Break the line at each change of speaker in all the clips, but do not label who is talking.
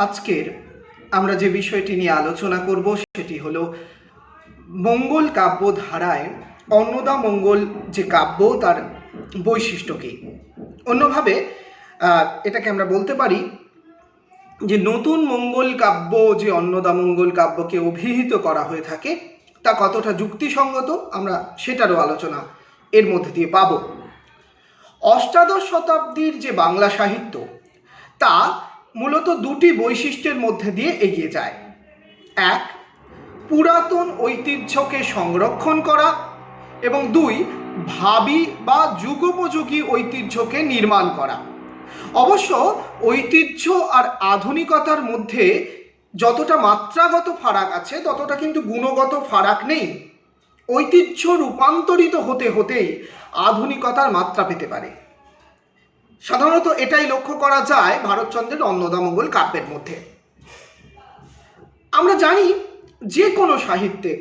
আজকের আমরা যে বিষয়টি নিয়ে আলোচনা করব সেটি হলো মঙ্গল কাব্য ধারায় অন্নদামঙ্গল যে কাব্য তার বৈশিষ্ট্য কী। অন্যভাবে এটাকে আমরা বলতে পারি যে নতুন মঙ্গল কাব্য যে অন্নদামঙ্গল কাব্যকে অভিহিত করা হয়ে থাকে তা কতটা যুক্তিসঙ্গত আমরা সেটারও আলোচনা এর মধ্যে দিয়ে পাব। অষ্টাদশ শতাব্দীর যে বাংলা সাহিত্য তা মূলত দুটি বৈশিষ্ট্যের মধ্যে দিয়ে এগিয়ে যায়। এক, পুরাতন ঐতিহ্যকে সংরক্ষণ করা, এবং দুই, ভাবী বা যুগোপযোগী ঐতিহ্যকে নির্মাণ করা। অবশ্য ঐতিহ্য আর আধুনিকতার মধ্যে যতটা মাত্রাগত ফারাক আছে ততটা কিন্তু গুণগত ফারাক নেই। ঐতিহ্য রূপান্তরিত হতে হতেই আধুনিকতার মাত্রা পেতে পারে। সাধারণত এটাই লক্ষ্য করা যায় ভারতচন্দ্রের অন্নদামঙ্গল কাব্যের মধ্যে। আমরা জানি যে কোনো সাহিত্যে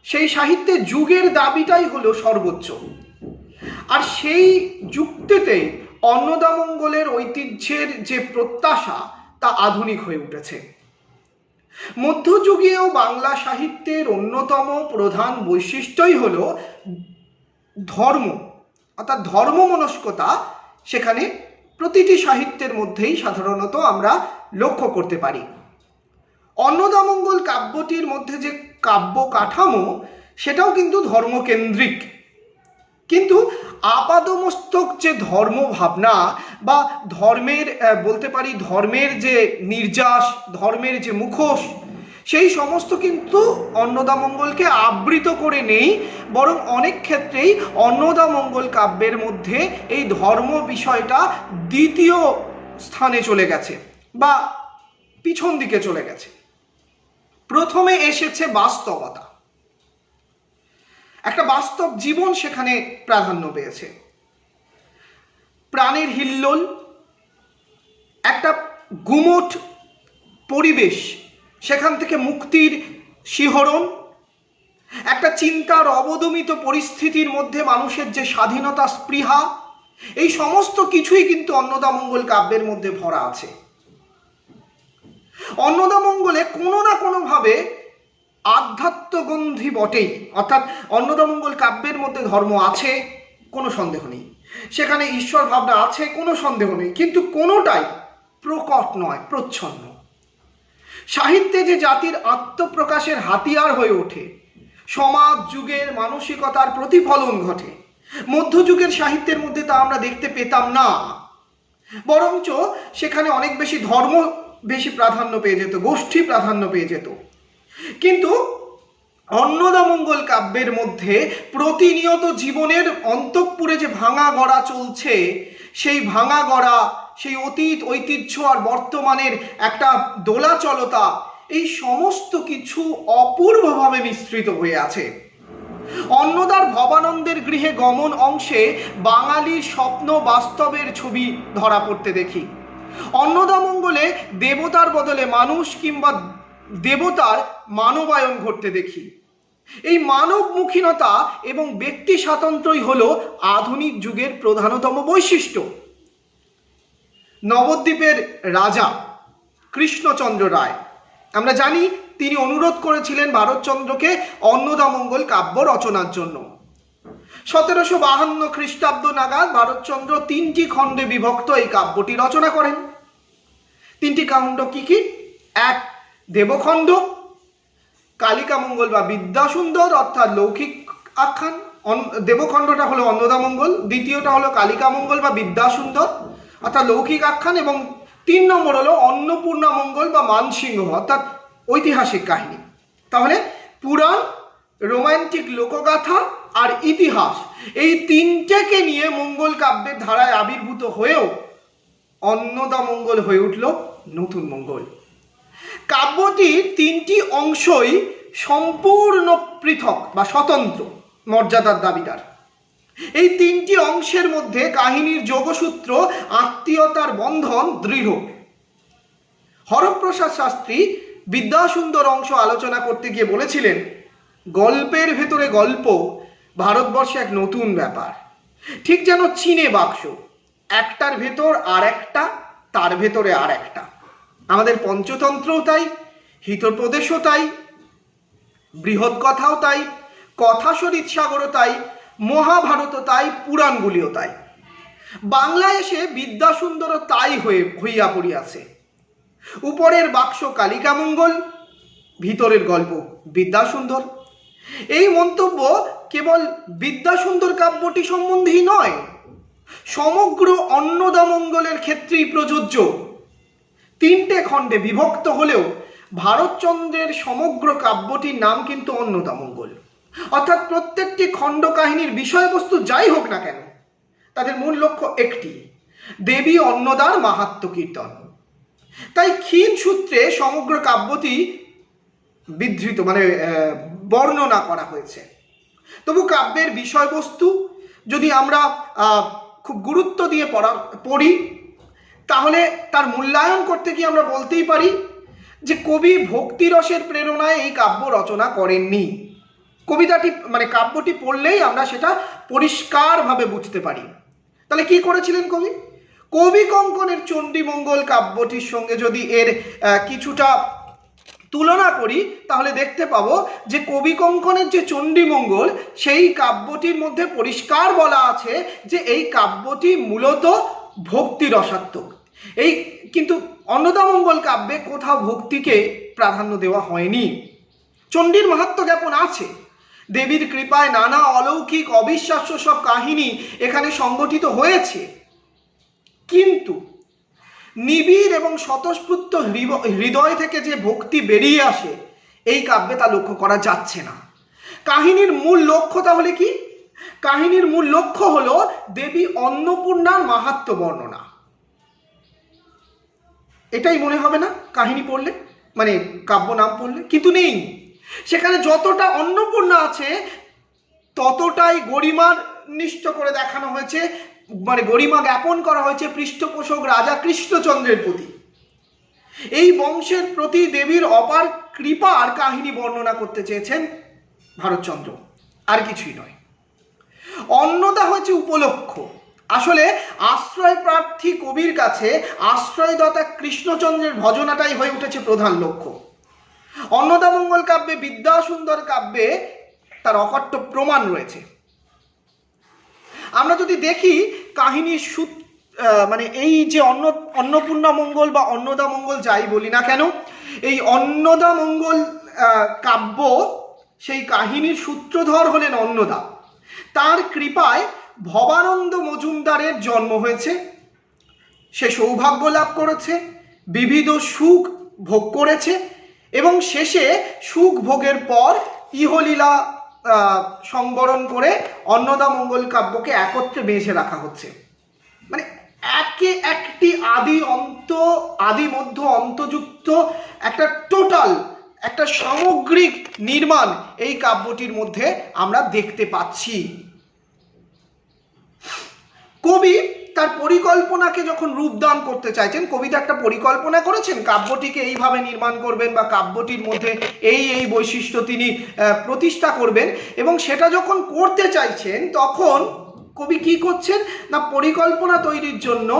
সেই সাহিত্যে যুগের দাবিটাই হলো সর্বোচ্চ, আর সেই যুক্তিতে অন্নদামঙ্গলের ঐতিহ্যের যে প্রত্যাশা তা আধুনিক হয়ে উঠেছে। মধ্যযুগীয় বাংলা সাহিত্যের অন্যতম প্রধান বৈশিষ্ট্যই হলো ধর্ম, অর্থাৎ ধর্মমনস্কতা সেখানে প্রতিটি সাহিত্যের মধ্যেই সাধারণত আমরা লক্ষ্য করতে পারি। অন্নদামঙ্গল কাব্যটির মধ্যে যে কাব্য কাঠামো সেটাও কিন্তু ধর্মকেন্দ্রিক, কিন্তু আপাদমস্তক যে ধর্ম ভাবনা বা ধর্মের বলতে পারি ধর্মের যে নির্যাস, ধর্মের যে মুখোশ, সেই সমস্ত কিন্তু অন্নদামঙ্গলকে আবৃত করে নেই, বরং অনেক ক্ষেত্রেই অন্নদামঙ্গল কাব্যের মধ্যে এই ধর্ম বিষয়টা দ্বিতীয় স্থানে চলে গেছে বা পিছন দিকে চলে গেছে। প্রথমে এসেছে বাস্তবতা, একটা বাস্তব জীবন সেখানে প্রাধান্য পেয়েছে। প্রাণের হিল্লোল, একটা গুমোট পরিবেশ, সেখান থেকে মুক্তির শিহরণ, একটা চিন্তার অবদমিত পরিস্থিতির মধ্যে মানুষের যে স্বাধীনতা স্পৃহা, এই সমস্ত কিছুই কিন্তু অন্নদামঙ্গল কাব্যের মধ্যে ভরা আছে। অন্নদামঙ্গলে কোনো না কোনোভাবে আধ্যাত্মগন্ধি বটেই, অর্থাৎ অন্নদামঙ্গল কাব্যের মধ্যে ধর্ম আছে কোনো সন্দেহ নেই, সেখানে ঈশ্বর ভাবনা আছে কোনো সন্দেহ নেই, কিন্তু কোনোটাই প্রকট নয়, প্রচ্ছন্ন। সাহিত্যে যে জাতির আত্মপ্রকাশের হাতিয়ার হয়ে ওঠে, সমাজ যুগের মানসিকতার প্রতিফলন ঘটে, মধ্যযুগের সাহিত্যের মধ্যে তা আমরা দেখতে পেতাম না, বরঞ্চ সেখানে অনেক বেশি ধর্ম বেশি প্রাধান্য পেয়ে যেত, গোষ্ঠী প্রাধান্য পেয়ে যেত। কিন্তু অন্নদামঙ্গল কাব্যের মধ্যে প্রতিনিয়ত জীবনের অন্তঃপুরে যে ভাঙা গড়া চলছে, সেই ভাঙা গড়া, সেই অতীত ঐতিহ্য আর বর্তমানের একটা দোলাচলতা, এই সমস্ত কিছু অপূর্বভাবে মিশ্রিত হয়ে আছে। অন্নদার ভবানন্দের গৃহে গমন অংশে বাঙালির স্বপ্ন বাস্তবের ছবি ধরা পড়তে দেখি। অন্নদামঙ্গলে দেবতার বদলে মানুষ কিংবা দেবতার মানবায়ন ঘটতে দেখি। এই মানবমুখীনতা এবং ব্যক্তি স্বাতন্ত্র্যই হলো আধুনিক যুগের প্রধানতম বৈশিষ্ট্য। নবদ্বীপের রাজা কৃষ্ণচন্দ্র রায়, আমরা জানি তিনি অনুরোধ করেছিলেন ভারতচন্দ্রকে অন্নদামঙ্গল কাব্য রচনার জন্য। 1752 খ্রিস্টাব্দ নাগাদ ভারতচন্দ্র 3টি খণ্ডে বিভক্ত এই কাব্যটি রচনা করেন। 3টি খণ্ড কি কি? এক, দেবখণ্ড, কালিকামঙ্গল বা বিদ্যাসুন্দর অর্থাৎ লৌকিক আখ্যান, দেবখণ্ডটা হলো অন্নদামঙ্গল, দ্বিতীয়টা হলো কালিকামঙ্গল বা বিদ্যাসুন্দর অর্থাৎ লৌকিক আখ্যান, এবং 3 নম্বর হলো অন্নপূর্ণামঙ্গল বা মানসিংহ অর্থাৎ ঐতিহাসিক কাহিনী। তাহলে পুরাণ, রোমান্টিক লোকগাথা আর ইতিহাস, এই 3টেকে নিয়ে মঙ্গল কাব্যের ধারায় আবির্ভূত হয়েও অন্নদামঙ্গল হয়ে উঠল নতুন মঙ্গল। কাব্যটির 3টি অংশই সম্পূর্ণ পৃথক বা স্বতন্ত্র মর্যাদার দাবিদার। এই 3টি অংশের মধ্যে কাহিনীর যোগসূত্র, আত্মীয়তার বন্ধন দৃঢ়। হরপ্রসাদ শাস্ত্রী বিদ্যাসুন্দর অংশ আলোচনা করতে গিয়ে বলেছিলেন, গল্পের ভেতরে গল্প ভারতবর্ষে এক নতুন ব্যাপার, ঠিক যেন চীনে বাক্স, একটার ভেতর আর একটা, তার ভেতরে আর একটা। আমাদের পঞ্চতন্ত্রও তাই, হিতপ্রদেশও তাই, বৃহৎ কথাও তাই, কথা শরীর সাগরও তাই, মহাভারতও তাই, পুরাণগুলিও তাই। বাংলায় এসে বিদ্যাসুন্দরও তাই হইয়া পড়িয়াছে। উপরের বাক্স কালিকামঙ্গল, ভিতরের গল্প বিদ্যাসুন্দর। এই মন্তব্য কেবল বিদ্যাসুন্দর কাব্যটি সম্বন্ধেই নয়, সমগ্র অন্নদামঙ্গলের ক্ষেত্রেই প্রযোজ্য। 3টে খণ্ডে বিভক্ত হলেও ভারতচন্দ্রের সমগ্র কাব্যটির নাম কিন্তু অন্নদামঙ্গল। অর্থাৎ প্রত্যেকটি খণ্ড কাহিনীর বিষয়বস্তু যাই হোক না কেন, তাদের মূল লক্ষ্য একটি, দেবী অন্নদার মাহাত্ম্য কীর্তন। তাই ক্ষীণ সূত্রে সমগ্র কাব্যটি বিধৃত বর্ণনা করা হয়েছে। তবু কাব্যের বিষয়বস্তু যদি আমরা খুব গুরুত্ব দিয়ে পড়ি, তাহলে তার মূল্যায়ন করতে গিয়ে আমরা বলতেই পারি যে কবি ভক্তিরসের প্রেরণায় এই কাব্য রচনা করেননি। কবিতাটি কাব্যটি পড়লেই আমরা সেটা পরিষ্কারভাবে বুঝতে পারি। তাহলে কি করেছিলেন কবি? কবি কঙ্কনের চণ্ডীমঙ্গল কাব্যটির সঙ্গে যদি এর কিছুটা তুলনা করি, তাহলে দেখতে পাবো যে কবি কঙ্কনের যে চণ্ডীমঙ্গল, সেই কাব্যটির মধ্যে পরিষ্কার বলা আছে যে এই কাব্যটি মূলত ভক্তি রসাত্মক। কিন্তু অন্নদামঙ্গল কাব্যে কোথাও ভক্তিকে প্রাধান্য দেওয়া হয়নি। চণ্ডীর মাহাত্ম্য জ্ঞাপন আছে, দেবীর কৃপায় নানা অলৌকিক অবিশ্বাস্য সব কাহিনী এখানে সংগঠিত হয়েছে, কিন্তু নিবিড় এবং স্বতঃস্ফূর্ত হৃদয় থেকে যে ভক্তি বেরিয়ে আসে এই কাব্যে তা লক্ষ্য করা যাচ্ছে না। কাহিনীর মূল লক্ষ্য তাহলে কি? কাহিনীর মূল লক্ষ্য হলো দেবী অন্নপূর্ণার মাহাত্ম্য বর্ণনা। এটাই মনে হবে না কাহিনী পড়লে, কাব্য নাম পড়লে? কিন্তু নেই, সেখানে যতটা অন্নপূর্ণা আছে ততটাই গরিমার নিষ্ঠ করে দেখানো হয়েছে, গরিমা জ্ঞাপন করা হয়েছে পৃষ্ঠপোষক রাজা কৃষ্ণচন্দ্রের প্রতি। এই বংশের প্রতি দেবীর অপার কৃপার কাহিনী বর্ণনা করতে চেয়েছেন ভারতচন্দ্র, আর কিছুই নয়। অন্নদা হচ্ছে উপলক্ষ। আসলে আশ্রয় প্রার্থী কবির কাছে আশ্রয়দাতা কৃষ্ণচন্দ্রের ভজনাটাই হয়ে উঠেছে প্রধান লক্ষ্য। অন্নদামঙ্গল কাব্যে, বিদ্যাসুন্দর কাব্যে তার অকট্য প্রমাণ রয়েছে। আমরা যদি দেখি কাহিনীর এই যে অন্নপূর্ণামঙ্গল বা অন্নদামঙ্গল যাই বলি না কেন, এই অন্নদামঙ্গল কাব্য, সেই কাহিনীর সূত্রধর হলেন অন্নদা। তার কৃপায় ভবানন্দ মজুমদারের জন্ম হয়েছে, সে সৌভাগ্য লাভ করেছে, বিবিধ সুখ ভোগ করেছে, এবং শেষে সুখ ভোগের পর ইহলীলা সংবরণ করে অন্নদামঙ্গল কাব্যকে একত্রে বেঁধে রাখা হচ্ছে। একে একটি আদি মধ্য অন্তযুক্ত একটা টোটাল, একটা সামগ্রিক নির্মাণ এই কাব্যটির মধ্যে আমরা দেখতে পাচ্ছি। কবি তার পরিকল্পনাকে যখন রূপদান করতে চাইছেন, কবিতা একটা পরিকল্পনা করেছেন কাব্যটিকে এইভাবে নির্মাণ করবেন বা কাব্যটির মধ্যে এই বৈশিষ্ট্য তিনি প্রতিষ্ঠা করবেন, এবং সেটা যখন করতে চাইছেন তখন কবি কি করছেন না, পরিকল্পনা তৈরির জন্য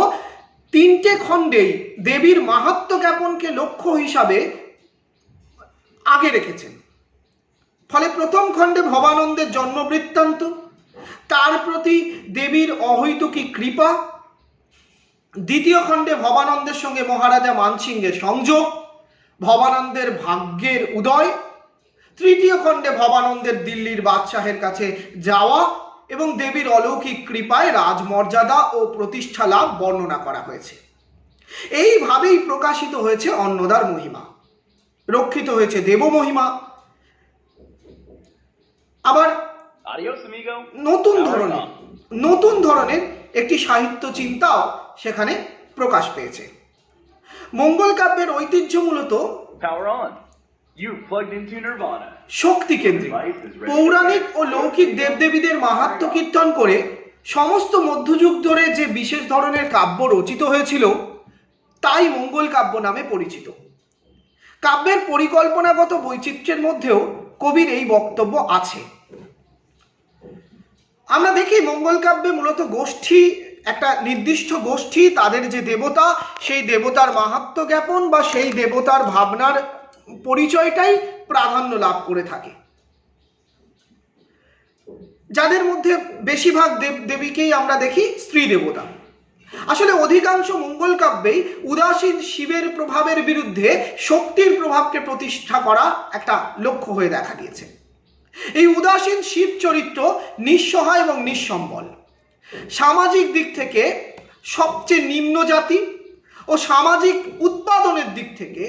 3টে খণ্ডেই দেবীর মাহাত্ম্য জ্ঞাপনকে লক্ষ্য হিসাবে আগে রেখেছেন। ফলে প্রথম খণ্ডে ভবানন্দের জন্ম বৃত্তান্ত, তার প্রতি দেবীর অহৈতুকী কৃপা, দ্বিতীয় খণ্ডে ভবানন্দের সঙ্গে মহারাজা মানসিংহের সংযোগ, ভবানন্দের ভাগ্যের উদয়, তৃতীয় খণ্ডে ভবানন্দের দিল্লির বাদশাহের কাছে যাওয়া এবং দেবীর অলৌকিক কৃপায় রাজমর্যাদা ও প্রতিষ্ঠা লাভ বর্ণনা করা হয়েছে। এইভাবেই প্রকাশিত হয়েছে অন্নদার মহিমা, রক্ষিত হয়েছে দেব মহিমা। আবার নতুন ধরনের একটি সাহিত্য চিন্তাও সেখানে প্রকাশ পেয়েছে। মঙ্গল কাব্যের ঐতিহ্য মূলত শক্তি কেন্দ্রিক। পৌরাণিক ও লৌকিক দেবদেবীদের মাহাত্ম্য কীর্তন করে সমস্ত মধ্যযুগ ধরে যে বিশেষ ধরনের কাব্য রচিত হয়েছিল তাই মঙ্গল কাব্য নামে পরিচিত। কাব্যের পরিকল্পনাগত বৈচিত্র্যের মধ্যেও কবির এই বক্তব্য আছে। আমরা দেখি মঙ্গল কাব্যে মূলত গোষ্ঠী একটা নির্দিষ্ট গোষ্ঠী তাদের যে দেবতা, সেই দেবতার মাহাত্ম্য জ্ঞাপন বা সেই দেবতার ভাবনার পরিচয়টাই প্রাধান্য লাভ করে থাকে, যাদের মধ্যে বেশিরভাগ দেব দেবীকেই আমরা দেখি স্ত্রী দেবতা। আসলে অধিকাংশ মঙ্গল কাব্যেই উদাসীন শিবের প্রভাবের বিরুদ্ধে শক্তির প্রভাবকে প্রতিষ্ঠা করা একটা লক্ষ্য হয়ে দেখা দিয়েছে। এই উদাসীন শিব চরিত্র নিঃসহায় এবং নিঃসম্বল, সামাজিক দিক থেকে সবচেয়ে নিম্ন জাতি ও সামাজিক উৎপাদনের দিক থেকে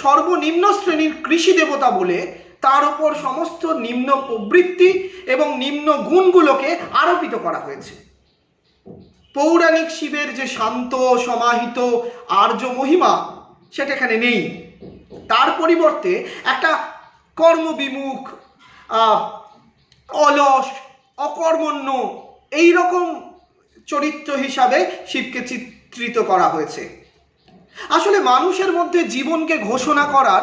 সর্বনিম্ন শ্রেণীর কৃষি দেবতা বলে তার উপর সমস্ত নিম্ন প্রবৃত্তি এবং নিম্ন গুণগুলোকে আরোপিত করা হয়েছে। পৌরাণিক শিবের যে শান্ত সমাহিত আর্য মহিমা সেটা এখানে নেই। তার পরিবর্তে একটা কর্মবিমুখ, অলস, অকর্মণ্য এই রকম চরিত্র হিসাবে শিবকে চিত্রিত করা হয়েছে। আসলে মানুষের মধ্যে জীবনকে ঘোষণা করার,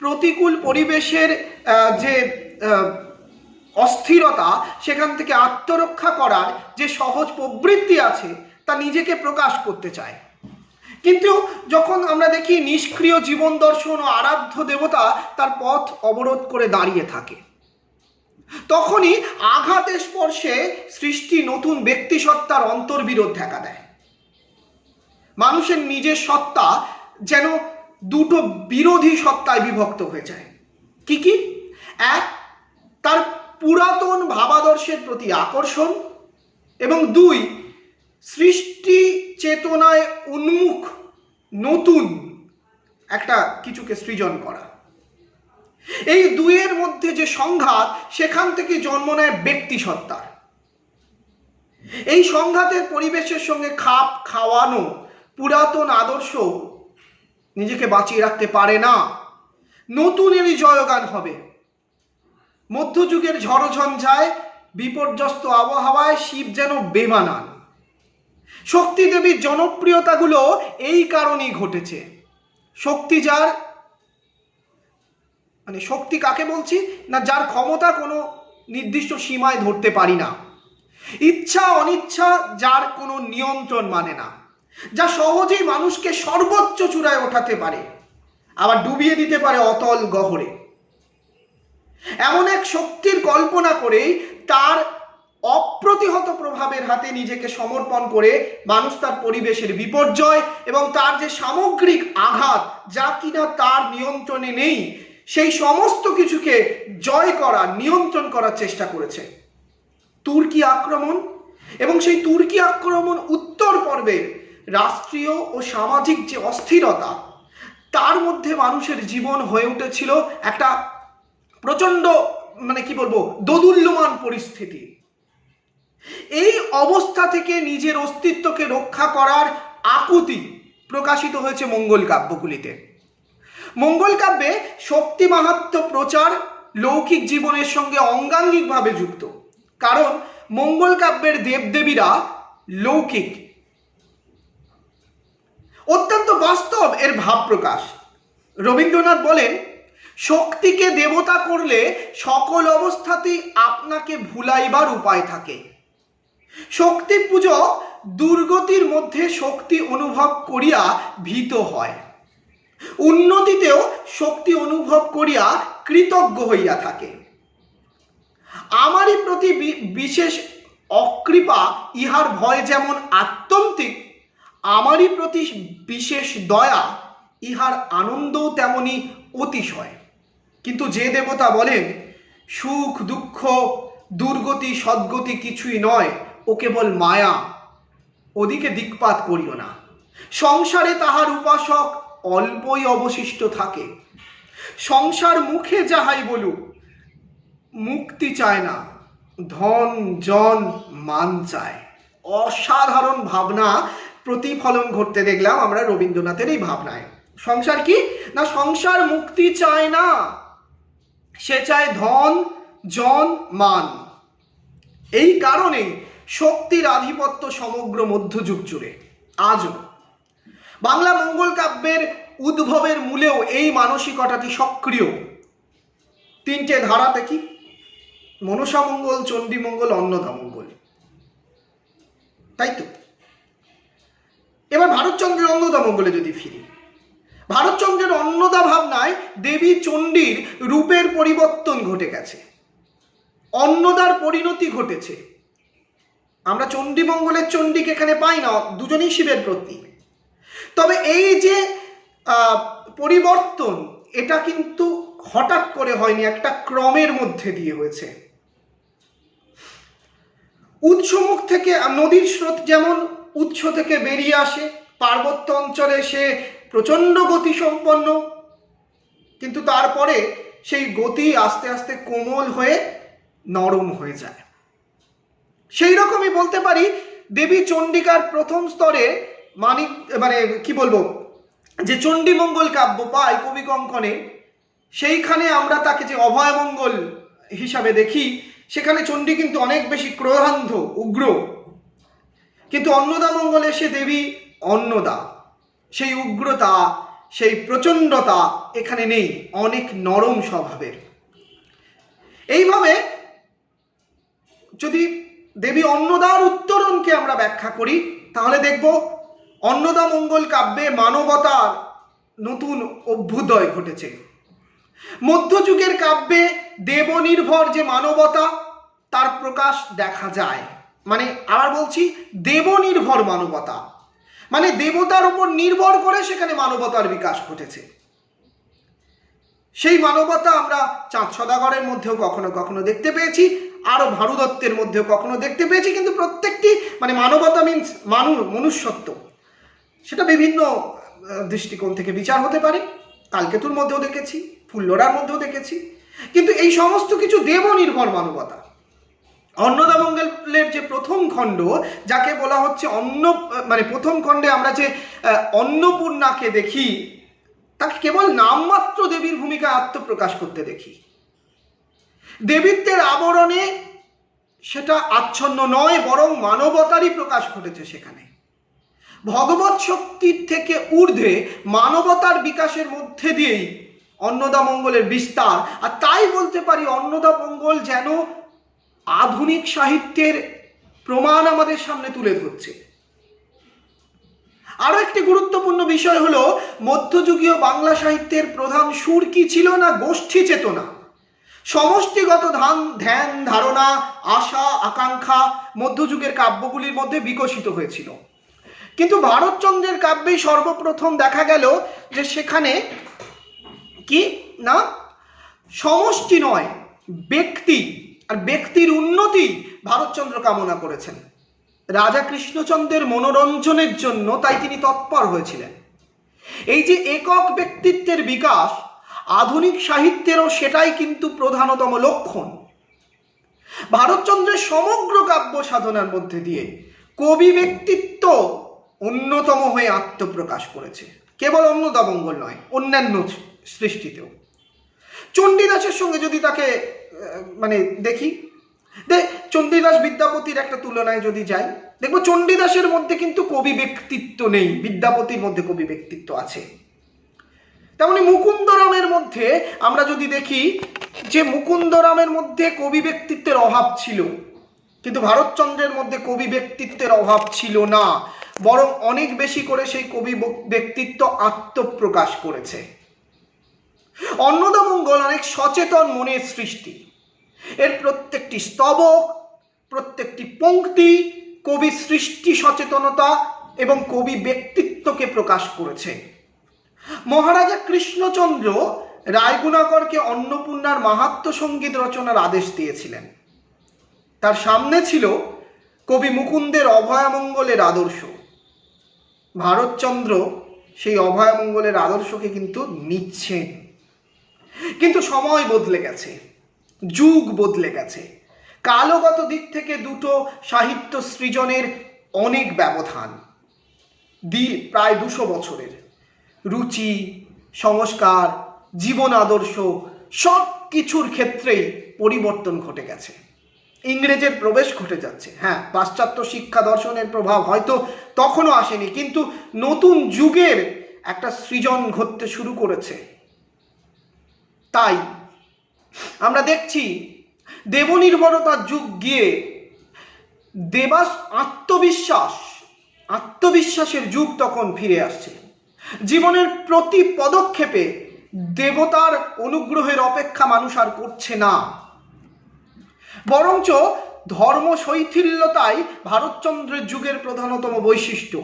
প্রতিকূল পরিবেশের যে অস্থিরতা, সেখান থেকে আত্মরক্ষা করার যে সহজ প্রবৃত্তি আছে, তা নিজেকে প্রকাশ করতে চায়। কিন্তু যখন আমরা দেখি নিষ্ক্রিয় জীবন দর্শন ও আরাধ্য দেবতা তার পথ অবরোধ করে দাঁড়িয়ে থাকে, তখনই আঘাতে স্পর্শে সৃষ্টি নতুন ব্যক্তিসত্তার অন্তর্বিরোধ দেখা দেয়। মানুষের নিজের সত্তা যেন দুটো বিরোধী সত্তায় বিভক্ত হয়ে যায়। কি কি? এক, তার পুরাতন ভাবাদর্শের প্রতি আকর্ষণ, এবং দুই, সৃষ্টি চেতনায় উন্মুখ নতুন একটা কিছুকে সৃজন করা। এই দুইয়ের মধ্যে যে সংঘাত, সেখান থেকে জন্ম নেয় ব্যক্তি সত্তার। এই সংঘাতের পরিবেশের সঙ্গে খাপ খাওয়ানো পুরাতন আদর্শ নিজেকে বাঁচিয়ে রাখতে পারে না, নতুনেরই জয়গান হবে। মধ্যযুগের ঝড়ঝঞ্ঝায়, বিপর্যস্ত আবহাওয়ায় শিব যেন বেমানান। শক্তি দেবীর জনপ্রিয়তাগুলো এই কারণেই ঘটেছে। শক্তি যার, মানে শক্তি কাকে বলছি না, যার ক্ষমতা কোনো নির্দিষ্ট সীমায় ধরতে পারি না, ইচ্ছা অনিচ্ছা যার কোনো নিয়ন্ত্রণ মানে না, যা সহজেই মানুষকে সর্বোচ্চ চূড়ায় ওঠাতে পারে, আবার ডুবিয়ে দিতে পারে অতল গহরে। এমন এক শক্তির কল্পনা করেই তার অপ্রতিহত প্রভাবের হাতে নিজেকে সমর্পণ করে মানুষ তার পরিবেশের বিপর্যয় এবং তার যে সামগ্রিক আঘাত, যা কিনা তার নিয়ন্ত্রণে নেই, সেই সমস্ত কিছুকে জয় করা, নিয়ন্ত্রণ করার চেষ্টা করেছে। তুর্কি আক্রমণ এবং সেই তুর্কি আক্রমণ উত্তর পর্বের রাষ্ট্রীয় ও সামাজিক যে অস্থিরতা, তার মধ্যে মানুষের জীবন হয়ে উঠেছিল একটা প্রচণ্ড, মানে কি বলবো, দোদুল্যমান পরিস্থিতি। এই অবস্থা থেকে নিজের অস্তিত্বকে রক্ষা করার আকুতি প্রকাশিত হয়েছে মঙ্গল কাব্যগুলিতে। মঙ্গল কাব্যে শক্তি মাহাত্ম্য প্রচার লৌকিক জীবনের সঙ্গে অঙ্গাঙ্গিকভাবে যুক্ত, কারণ মঙ্গল কাব্যের দেবদেবীরা লৌকিক, অত্যন্ত বাস্তব এর ভাব প্রকাশ। রবীন্দ্রনাথ বলেন, শক্তিকে দেবতা করলে সকল অবস্থাতেই আপনাকে ভুলাইবার উপায় থাকে। শক্তি পূজক দুর্গতির মধ্যে শক্তি অনুভব করিয়া ভীত হয়, উন্নতিতেও শক্তি অনুভব করিয়া কৃতজ্ঞ হইয়া থাকে। আমারই প্রতি বিশেষ অকৃপা ইহার ভয় যেমন আত্যন্তিক, আমারই প্রতি বিশেষ দয়া ইহার আনন্দও তেমনি অতিশয়। কিন্তু যে দেবতা বলেন, সুখ দুঃখ দুর্গতি সদ্গতি কিছুই নয়, ও কেবল মায়া, ওদিকে দিকপাত করিও না। সংসারে তাহার উপাসক অল্পই অবশিষ্ট থাকে, সংসার মুখে যাহাই বলুক, মুক্তি চায় না, ধন জন মান চায়। অসাধারণ ভাবনা প্রতিফলন ঘটতে দেখলাম আমরা রবীন্দ্রনাথের এই ভাবনায়। সংসার কি না, সংসার মুক্তি চায় না, সে চায় ধন জন মান। এই কারণেই শক্তির আধিপত্য সমগ্র মধ্যযুগ জুড়ে। আজও বাংলা মঙ্গল কাব্যের উদ্ভবের মূলেও এই মানসিকতাটি সক্রিয়। তিনটে ধারাতে কি, মনসা মঙ্গল, চণ্ডী মঙ্গল, অন্নদা মঙ্গল। তাই তো। এবার ভারতচন্দ্রের অন্নদা মঙ্গলে যদি ফিরি, ভারতচন্দ্রের অন্নদা ভাবনায় দেবী চণ্ডীর রূপের পরিবর্তন ঘটে গেছে, অন্নদার পরিণতি ঘটেছে। আমরা চণ্ডীমঙ্গলের চণ্ডীকে এখানে পাই না, দুজনেই শিবের প্রতীক। তবে এই যে পরিবর্তন, এটা কিন্তু হঠাৎ করে হয়নি, একটা ক্রমের মধ্যে দিয়ে হয়েছে। উৎসমুখ থেকে নদীর স্রোত যেমন উৎস থেকে বেরিয়ে আসে, পার্বত্য অঞ্চলে সে প্রচণ্ড গতি সম্পন্ন, কিন্তু তারপরে সেই গতি আস্তে আস্তে কোমল হয়ে নরম হয়ে যায়। সেই রকমই বলতে পারি দেবী চণ্ডিকার প্রথম স্তরে কি বলবো, যে চণ্ডীমঙ্গল কাব্য পাই কবি কঙ্কনে, সেইখানে আমরা তাকে যে অভয়মঙ্গল হিসাবে দেখি, সেখানে চণ্ডী কিন্তু অনেক বেশি ক্রোধান্ধ, উগ্র। কিন্তু অন্নদা মঙ্গলে সে দেবী অন্নদা, সেই উগ্রতা, সেই প্রচণ্ডতা এখানে নেই, অনেক নরম স্বভাবের। এইভাবে যদি দেবী অন্নদার উত্তরণকে আমরা ব্যাখ্যা করি, তাহলে দেখব অন্নদা মঙ্গল কাব্যে মানবতার নতুন অভ্যুদয় ঘটেছে। মধ্যযুগের কাব্যে দেবনির্ভর যে মানবতা, তার প্রকাশ দেখা যায়। আবার বলছি, দেবনির্ভর মানবতা, দেবতার উপর নির্ভর করে সেখানে মানবতার বিকাশ ঘটেছে। সেই মানবতা আমরা চাঁদ সদাগরের মধ্যেও কখনো কখনো দেখতে পেয়েছি, আরো ভারুদত্তের মধ্যেও কখনো দেখতে পেয়েছি। কিন্তু প্রত্যেকটি মানবতা মিন্স মনুষ্যত্ব, সেটা বিভিন্ন দৃষ্টিকোণ থেকে বিচার হতে পারে। কালকেতুর মধ্যেও দেখেছি, ফুল্লরার মধ্যেও দেখেছি, কিন্তু এই সমস্ত কিছু দেবনির্ভর মানবতা। অন্নদা মঙ্গলের যে প্রথম খণ্ড, যাকে বলা হচ্ছে প্রথম খণ্ডে আমরা যে অন্নপূর্ণাকে দেখি, তাকে কেবল নামমাত্র দেবীর ভূমিকা আত্মপ্রকাশ করতে দেখি। দেবীত্বের আবরণে সেটা আচ্ছন্ন নয়, বরং মানবতারই প্রকাশ ঘটেছে সেখানে। ভগবত শক্তির থেকে ঊর্ধ্বে মানবতার বিকাশের মধ্যে দিয়েই অন্নদা মঙ্গলের বিস্তার। আর তাই বলতে পারি অন্নদা মঙ্গল যেন আধুনিক সাহিত্যের প্রমাণ আমাদের সামনে তুলে ধরছে। আরো একটি গুরুত্বপূর্ণ বিষয় হলো, মধ্যযুগীয় বাংলা সাহিত্যের প্রধান সুর কি ছিল না? গোষ্ঠী চেতনা, সমষ্টিগত ধ্যান ধারণা, আশা আকাঙ্ক্ষা মধ্যযুগের কাব্যগুলির মধ্যে বিকশিত হয়েছিল। কিন্তু ভারতচন্দ্রের কাব্যে সর্বপ্রথম দেখা গেল যে সেখানে কি না, সমষ্টি নয়, ব্যক্তি, আর ব্যক্তির উন্নতি ভারতচন্দ্র কামনা করেছেন। রাজা কৃষ্ণচন্দ্রের মনোরঞ্জনের জন্য তাই তিনি তৎপর হয়েছিলেন। এই যে একক ব্যক্তিত্বের বিকাশ, আধুনিক সাহিত্যেরও সেটাই কিন্তু প্রধানতম লক্ষণ। ভারতচন্দ্রের সমগ্র কাব্য সাধনার মধ্যে দিয়ে কবি ব্যক্তিত্ব অন্যতম হয়ে আত্মপ্রকাশ করেছে, কেবল অন্নদা মঙ্গল নয়, অন্যান্য সৃষ্টিতেও। চণ্ডীদাসের সঙ্গে যদি তাকে দেখি, চণ্ডীদাস বিদ্যাপতির একটা তুলনায় যদি যাই, দেখবো চণ্ডীদাসের মধ্যে কিন্তু কবি ব্যক্তিত্ব নেই, বিদ্যাপতির মধ্যে কবি ব্যক্তিত্ব আছে। তেমনি মুকুন্দরামের মধ্যে আমরা যদি দেখি যে মুকুন্দরামের মধ্যে কবি ব্যক্তিত্বের অভাব ছিল, কিন্তু ভারতচন্দ্রের মধ্যে কবি ব্যক্তিত্বের অভাব ছিল না, বরং অনেক বেশি করে সেই কবি ব্যক্তিত্ব আত্মপ্রকাশ করেছে। অন্নদা মঙ্গল অনেক সচেতন মনের সৃষ্টি। এর প্রত্যেকটি স্তবক, প্রত্যেকটি পংক্তি কবি সৃষ্টি সচেতনতা এবং কবি ব্যক্তিত্বকে প্রকাশ করেছে। মহারাজা কৃষ্ণচন্দ্র রায়গুণাকরকে অন্নপূর্ণার মাহাত্ম্য সঙ্গীত রচনার আদেশ দিয়েছিলেন। তার সামনে ছিল কবি মুকুন্দের অভয়মঙ্গলের আদর্শ। ভারতচন্দ্র সেই অভয়মঙ্গলের আদর্শকে কিন্তু নিচ্ছেন। কিন্তু সময় বদলে গেছে, যুগ বদলে গেছে, কালগত দিক থেকে দুটো সাহিত্য সৃজনের অনেক ব্যবধান, প্রায় 200 বছরের। রুচি, সংস্কার, জীবন আদর্শ সব কিছুর ক্ষেত্রেই পরিবর্তন ঘটে গেছে। ইংরেজের প্রবেশ ঘটে যাচ্ছে। হ্যাঁ, পাশ্চাত্য শিক্ষা দর্শনের প্রভাব হয়তো তখনও আসেনি, কিন্তু নতুন যুগের একটা সৃজন ঘটতে শুরু করেছে। তাই আমরা দেখছি দেবনির্ভরতার যুগ গিয়ে দেবাস আত্মবিশ্বাসের যুগ তখন ফিরে আসছে। জীবনের প্রতি পদক্ষেপে দেবতার অনুগ্রহের অপেক্ষা মানুষ আর করছে না, বরঞ্চ ধর্ম শৈথিল্যতাই ভারতচন্দ্রের যুগের প্রধানতম বৈশিষ্ট্য।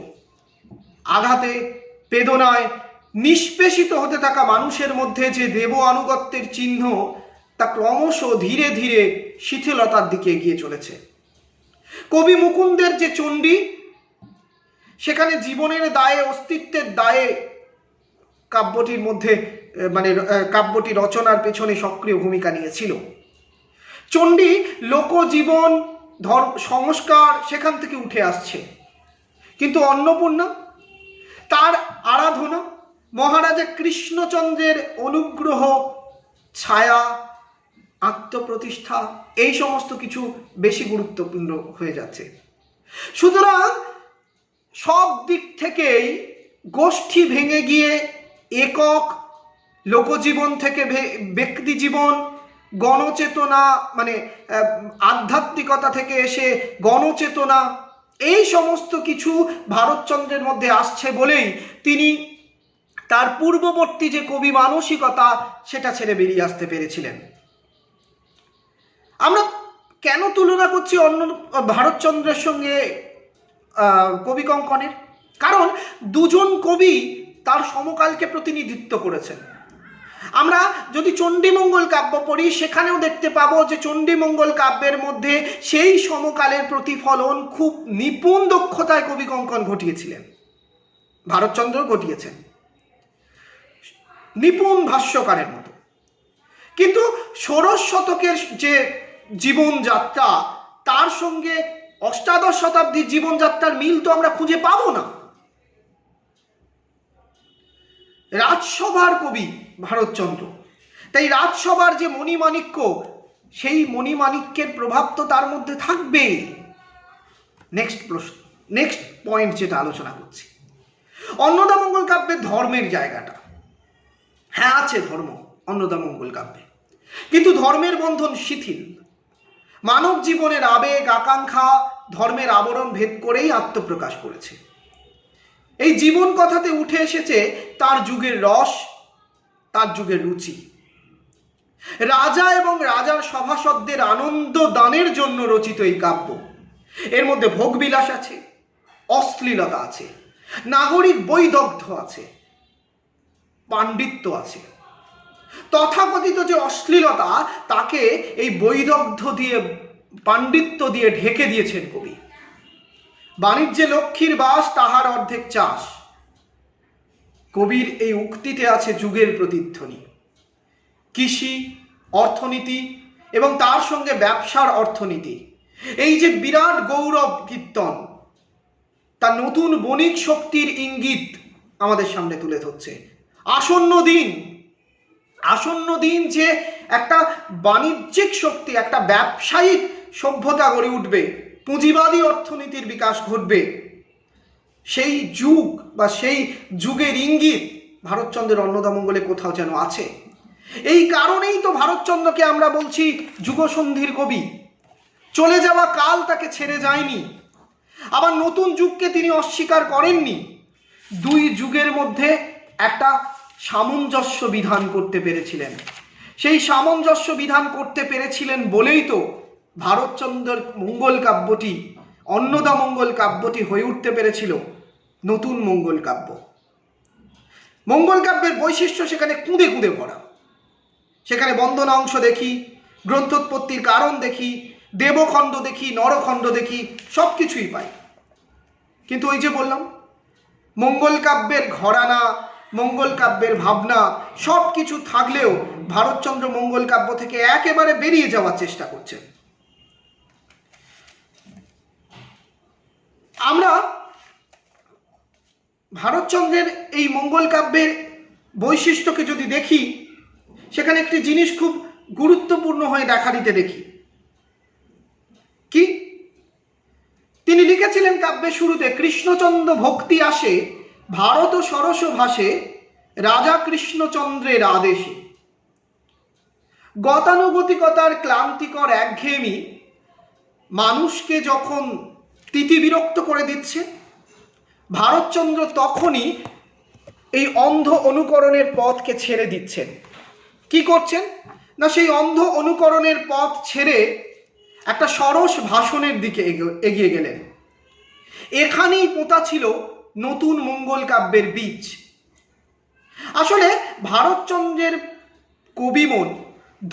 আঘাতে, বেদনায় নিষ্পেষিত হতে থাকা মানুষের মধ্যে যে দেব আনুগত্যের চিহ্ন, তা ক্রমশ ধীরে ধীরে শিথিলতার দিকে এগিয়ে চলেছে। কবি মুকুন্দের যে চণ্ডী, সেখানে জীবনের দায়ে, অস্তিত্বের দায়ে কাব্যটি রচনার পেছনে সক্রিয় ভূমিকা নিয়েছিল। চণ্ডী লোকজীবন, ধর্ম, সংস্কার সেখান থেকে উঠে আসছে, কিন্তু অন্নপূর্ণা, তার আরাধনা, মহারাজা কৃষ্ণচন্দ্রের অনুগ্রহ, ছায়া, আত্মপ্রতিষ্ঠা, এই সমস্ত কিছু বেশি গুরুত্বপূর্ণ হয়ে যাচ্ছে। সুতরাং সব দিক থেকেই গোষ্ঠী ভেঙে গিয়ে একক, লোকজীবন থেকে ব্যক্তি জীবন, গণচেতনা আধ্যাত্মিকতা থেকে এসে গণচেতনা, এই সমস্ত কিছু ভারতচন্দ্রের মধ্যে আসছে বলেই তিনি তার পূর্ববর্তী যে কবি মানসিকতা, সেটা ছেড়ে বেরিয়ে আসতে পেরেছিলেন। আমরা কেন তুলনা করছি ভারতচন্দ্রের সঙ্গে কবি কঙ্কনের? কারণ দুজন কবি তার সমকালকে প্রতিনিধিত্ব করেছেন। আমরা যদি চণ্ডীমঙ্গল কাব্য পড়ি, সেখানেও দেখতে পাবো যে চণ্ডীমঙ্গল কাব্যের মধ্যে সেই সমকালের প্রতিফলন খুব নিপুণ দক্ষতায় কবি কঙ্কন ঘটিয়েছিলেন, ভারতচন্দ্র ঘটিয়েছেন নিপুণ ভাষ্যকারের মতো। কিন্তু ষোড়শ শতকের যে জীবনযাত্রা, তার সঙ্গে অষ্টাদশ শতাব্দীর জীবনযাত্রার মিল তো আমরা খুঁজে পাবো না। রাজসভার কবি ভারতচন্দ্র, তাই রাজসভার যে মণিমাণিক্য, সেই মণিমাণিক্যের প্রভাব তো তার মধ্যে থাকবে। নেক্সট পয়েন্ট যেটা আলোচনা করছি, অন্নদামঙ্গল কাব্যের ধর্মের জায়গাটা। হ্যাঁ, আছে ধর্ম অন্নদামঙ্গল কাব্যে, কিন্তু ধর্মের বন্ধন শিথিল। মানব জীবনের আবেগ, আকাঙ্ক্ষা ধর্মের আবরণ ভেদ করেই আত্মপ্রকাশ করেছে। এই জীবন কথাতে উঠে এসেছে তার যুগের রস, তার যুগের রুচি। রাজা এবং রাজার সভাসদদের আনন্দ দানের জন্য রচিত এই কাব্য। এর মধ্যে ভোগবিলাস আছে, অশ্লীলতা আছে, নাগরিক বৈদগ্ধ্য আছে, পাণ্ডিত্য আছে। তথাকথিত যে অশ্লীলতা, তাকে এই বৈদগ্ধ্য দিয়ে, পাণ্ডিত্য দিয়ে ঢেকে দিয়েছেন কবি। বাণিজ্যে লক্ষ্মীর বাস, তাহার অর্ধেক চাষ। কবির এই উক্তিতে আছে যুগের প্রতিধ্বনি। কৃষি, অর্থনীতি এবং তার সঙ্গে ব্যবসার অর্থনীতি, এই যে বিরাট গৌরব কীর্তন, তা নতুন বণিক শক্তির ইঙ্গিত আমাদের সামনে তুলে ধরছে। আসন্ন দিন যে একটা বাণিজ্যিক শক্তি, একটা ব্যবসায়িক সভ্যতা গড়ে উঠবে, পুঁজিবাদী অর্থনীতির বিকাশ ঘটবে, সেই যুগ বা সেই যুগের ইঙ্গিত ভারতচন্দ্রের অন্নদামঙ্গলে কোথাও যেন আছে। এই কারণেই তো ভারতচন্দ্রকে আমরা বলছি যুগসন্ধির কবি। চলে যাওয়া কাল তাকে ছেড়ে যায়নি, আবার নতুন যুগকে তিনি অস্বীকার করেননি। দুই যুগের মধ্যে একটা সামঞ্জস্য বিধান করতে পেরেছিলেন। সেই সামঞ্জস্য বিধান করতে পেরেছিলেন বলেই তো ভারতচন্দ্রের মঙ্গল কাব্যটি, অন্নদামঙ্গল কাব্যটি হয়ে উঠতে পেরেছিল নতুন মঙ্গল কাব্য। মঙ্গল কাব্যের বৈশিষ্ট্য সেখানে কুঁদে কুঁদে ভরা। সেখানে বন্দনা অংশ দেখি, গ্রন্থোৎপত্তির কারণ দেখি, দেবখণ্ড দেখি, নরখণ্ড দেখি, সব কিছুই পাই। কিন্তু ওই যে বললাম, মঙ্গল কাব্যের ঘরানা, মঙ্গল কাব্যের ভাবনা সব কিছু থাকলেও ভারতচন্দ্র মঙ্গল কাব্য থেকে একেবারে বেরিয়ে যাওয়ার চেষ্টা করছেন। আমরা ভারতচন্দ্রের এই মঙ্গল কাব্যের বৈশিষ্ট্যকে যদি দেখি, সেখানে একটি জিনিস খুব গুরুত্বপূর্ণ হয়ে দেখা দিতে দেখি। কি? তিনি লিখেছিলেন কাব্যের শুরুতে, কৃষ্ণচন্দ্র ভক্তি আসে ভারত সরস ভাসে রাজা কৃষ্ণচন্দ্রের আদেশে। গতানুগতিকতার ক্লান্তিকর একঘেয়েমি মানুষকে যখন তিতিবিরক্ত করে দিচ্ছে, ভারতচন্দ্র তখনই এই অন্ধ অনুকরণের পথকে ছেড়ে দিচ্ছেন। কি করছেন না, সেই অন্ধ অনুকরণের পথ ছেড়ে একটা সরস ভাষণের দিকে এগিয়ে গেলেন। এখানেই পোঁতা ছিল নতুন মঙ্গল কাব্যের বীজ। আসলে ভারতচন্দ্রের কবিমন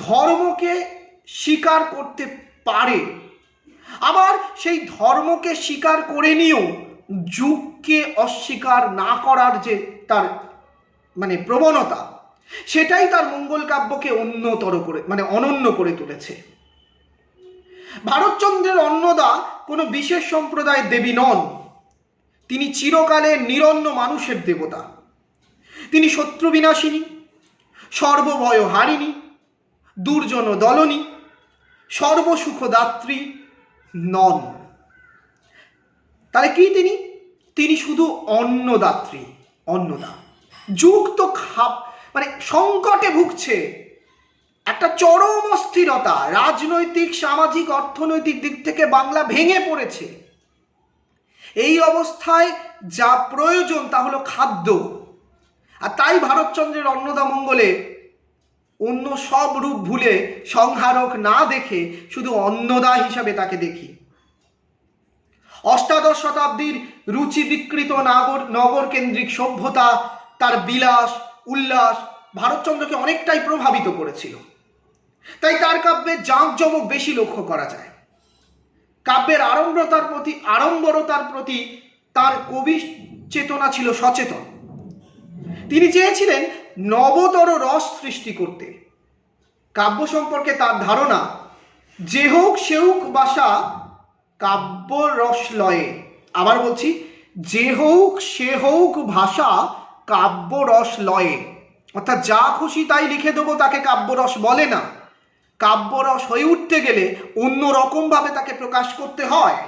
ধর্মকে স্বীকার করতে পারে, আবার সেই ধর্মকে স্বীকার করে নিয়েও যুগকে অস্বীকার না করার যে তার প্রবণতা, সেটাই তার মঙ্গল কাব্যকে অনন্য করে তুলেছে। ভারতচন্দ্রের অন্নদা কোনো বিশেষ সম্প্রদায়ের দেবী নন, তিনি চিরকালের নিরন্ন মানুষের দেবতা। তিনি শত্রু বিনাশিনী, সর্বভয় হারিণী, দুর্জন দলনী, সর্বসুখদাত্রী নন। তাহলে কি তিনি শুধু অন্নদাত্রী, অন্নদা। যুগ তো সংকটে ভুগছে, একটা চরম অস্থিরতা, রাজনৈতিক, সামাজিক, অর্থনৈতিক দিক থেকে বাংলা ভেঙে পড়েছে। এই অবস্থায় যা প্রয়োজন তা হলো খাদ্য। আর তাই ভারতচন্দ্রের অন্নদা মঙ্গলে অন্য সব রূপ ভুলে, সংহারক না দেখে শুধু অন্নদা হিসাবে তাকে দেখি। অষ্টাদশ শতাব্দীর রুচি বিকৃত নগর কেন্দ্রিক সভ্যতা, তার বিলাস উল্লাস ভারতচন্দ্রকে অনেকটাই প্রভাবিত করেছিল। তাই তার কাব্যে জাঁকজমক বেশি লক্ষ্য করা যায়। কাব্যের আড়ম্বরতার প্রতি তার কবি চেতনা ছিল সচেতন। তিনি চেয়েছিলেন নবতর রস সৃষ্টি করতে। কাব্য সম্পর্কে তার ধারণা, যে হোক সে হোক বাসা কাব্য রস লয়ে। আবার বলছি, যে হোক সে হোক ভাষা কাব্য রস লয়ে। অর্থাৎ যা খুশি তাই লিখে দেবো তাকে কাব্যরস বলে না। কাব্যরস হয়ে উঠতে গেলে অন্য রকম ভাবে তাকে প্রকাশ করতে হয়।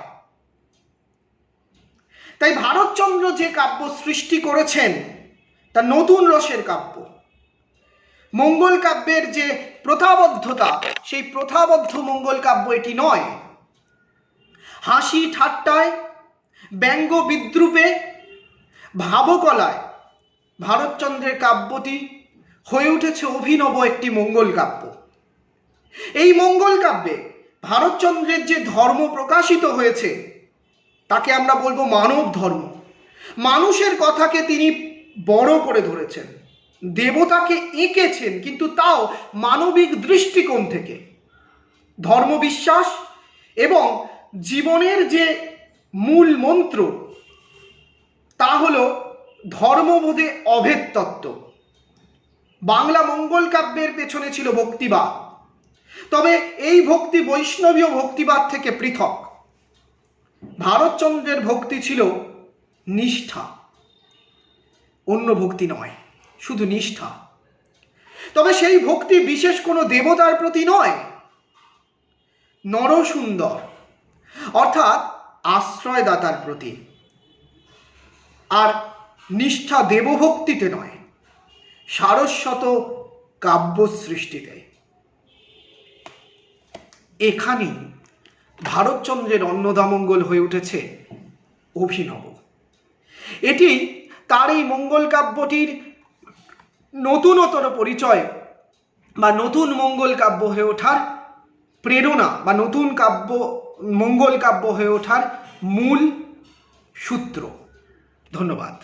তাই ভারতচন্দ্র যে কাব্য সৃষ্টি করেছেন তা নতুন রসের কাব্য। মঙ্গল কাব্যের যে প্রথাবদ্ধতা, সেই প্রথাবদ্ধ মঙ্গল কাব্য এটি নয়। হাসি ঠাট্টায়, ব্যঙ্গ বিদ্রুপে, ভাবকলায় ভারতচন্দ্রের কাব্যটি হয়ে উঠেছে অভিনব একটি মঙ্গল কাব্য। এই মঙ্গল কাব্যে ভারতচন্দ্রের যে ধর্ম প্রকাশিত হয়েছে তাকে আমরা বলবো মানব ধর্ম। মানুষের কথাকে তিনি বড় করে ধরেছেন, দেবতাকে এঁকেছেন, কিন্তু তাও মানবিক দৃষ্টিকোণ থেকে। ধর্মবিশ্বাস এবং জীবনের যে মূল মন্ত্র তা হলো ধর্মবোধে অভেদ তত্ত্ব। বাংলা মঙ্গল কাব্যের পেছনে ছিল ভক্তিবাদ, তবে এই ভক্তি বৈষ্ণবীয় ভক্তিবাদ থেকে পৃথক। ভারতচন্দ্রের ভক্তি ছিল নিষ্ঠা, অন্য ভক্তি নয়, শুধু নিষ্ঠা। তবে সেই ভক্তি বিশেষ কোনো দেবতার প্রতি নয়, নরসুন্দর অর্থাৎ আশ্রয়দাতার প্রতি। আর নিষ্ঠা দেবভক্তিতে নয়, সারস্বত কাব্য সৃষ্টিতে। এখানেই ভারতচন্দ্রের অন্নদামঙ্গল হয়ে উঠেছে অভিনব। এটি তার এই মঙ্গল কাব্যটির নতুনতর পরিচয় বা নতুন মঙ্গল কাব্য হয়ে ওঠার প্রেরণা, বা নতুন মঙ্গল কাব্য হয়ে ওঠার মূল সূত্র। ধন্যবাদ।